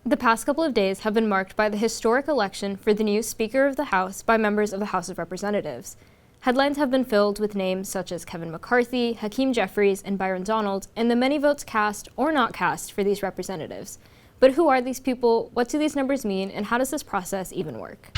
The past couple of days have been marked by the historic election for the new Speaker of the House by members of the House of Representatives. Headlines have been filled with names such as Kevin McCarthy, Hakeem Jeffries, and Byron Donalds, and the many votes cast or not cast for these representatives. But who are these people, what do these numbers mean, and how does this process even work?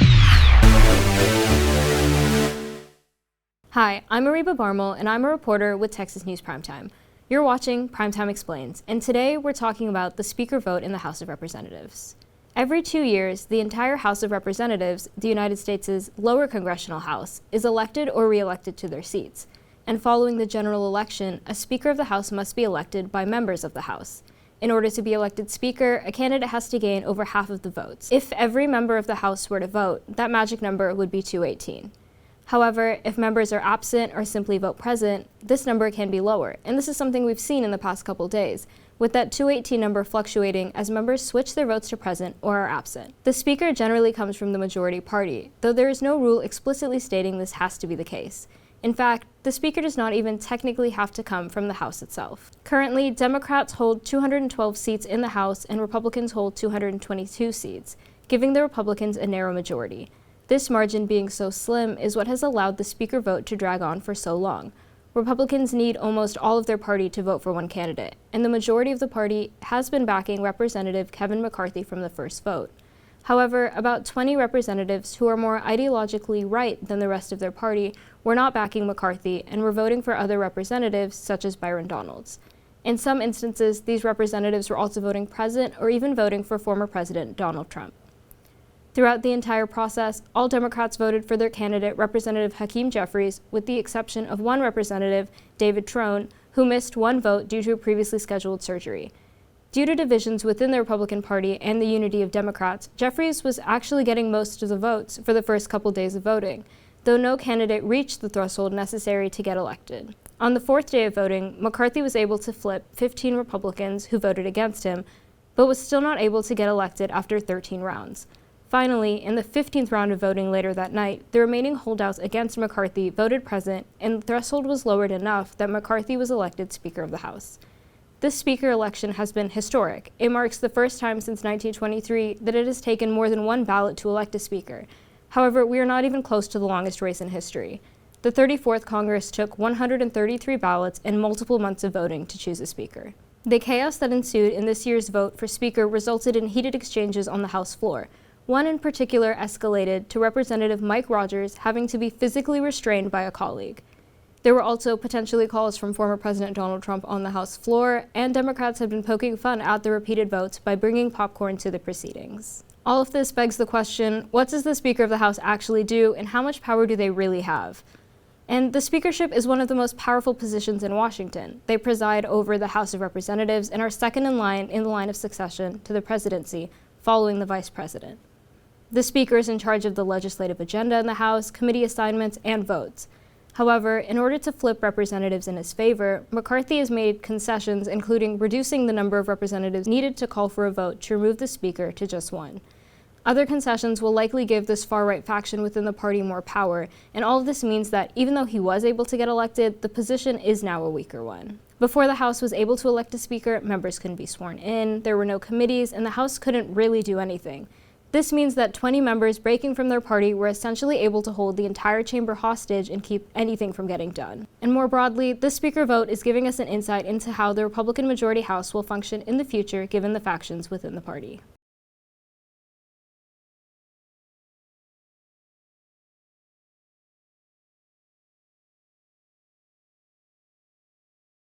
Hi, I'm Ariba Barmal, and I'm a reporter with Texas News PrimeTime. You're watching PrimeTime Explains, and today we're talking about the Speaker vote in the House of Representatives. Every 2 years, the entire House of Representatives, the United States' lower congressional house, is elected or re-elected to their seats. And following the general election, a Speaker of the House must be elected by members of the House. In order to be elected Speaker, a candidate has to gain over half of the votes. If every member of the House were to vote, that magic number would be 218. However, if members are absent or simply vote present, this number can be lower, and this is something we've seen in the past couple days, with that 218 number fluctuating as members switch their votes to present or are absent. The Speaker generally comes from the majority party, though there is no rule explicitly stating this has to be the case. In fact, the Speaker does not even technically have to come from the House itself. Currently, Democrats hold 212 seats in the House and Republicans hold 222 seats, giving the Republicans a narrow majority. This margin being so slim is what has allowed the Speaker vote to drag on for so long. Republicans need almost all of their party to vote for one candidate, and the majority of the party has been backing Representative Kevin McCarthy from the first vote. However, about 20 representatives who are more ideologically right than the rest of their party were not backing McCarthy and were voting for other representatives such as Byron Donalds. In some instances, these representatives were also voting present or even voting for former President Donald Trump. Throughout the entire process, all Democrats voted for their candidate, Representative Hakeem Jeffries, with the exception of one representative, David Trone, who missed one vote due to a previously scheduled surgery. Due to divisions within the Republican Party and the unity of Democrats, Jeffries was actually getting most of the votes for the first couple days of voting, though no candidate reached the threshold necessary to get elected. On the fourth day of voting, McCarthy was able to flip 15 Republicans who voted against him, but was still not able to get elected after 13 rounds. Finally, in the 15th round of voting later that night, the remaining holdouts against McCarthy voted present, and the threshold was lowered enough that McCarthy was elected Speaker of the House. This Speaker election has been historic. It marks the first time since 1923 that it has taken more than one ballot to elect a Speaker. However, we are not even close to the longest race in history. The 34th Congress took 133 ballots and multiple months of voting to choose a Speaker. The chaos that ensued in this year's vote for Speaker resulted in heated exchanges on the House floor. One in particular escalated to Representative Mike Rogers having to be physically restrained by a colleague. There were also potentially calls from former President Donald Trump on the House floor, and Democrats have been poking fun at the repeated votes by bringing popcorn to the proceedings. All of this begs the question, what does the Speaker of the House actually do, and how much power do they really have? And the speakership is one of the most powerful positions in Washington. They preside over the House of Representatives and are second in the line of succession to the presidency, following the vice president. The Speaker is in charge of the legislative agenda in the House, committee assignments, and votes. However, in order to flip representatives in his favor, McCarthy has made concessions, including reducing the number of representatives needed to call for a vote to remove the Speaker to just one. Other concessions will likely give this far-right faction within the party more power, and all of this means that even though he was able to get elected, the position is now a weaker one. Before the House was able to elect a Speaker, members couldn't be sworn in, there were no committees, and the House couldn't really do anything. This means that 20 members breaking from their party were essentially able to hold the entire chamber hostage and keep anything from getting done. And more broadly, this Speaker vote is giving us an insight into how the Republican majority House will function in the future given the factions within the party.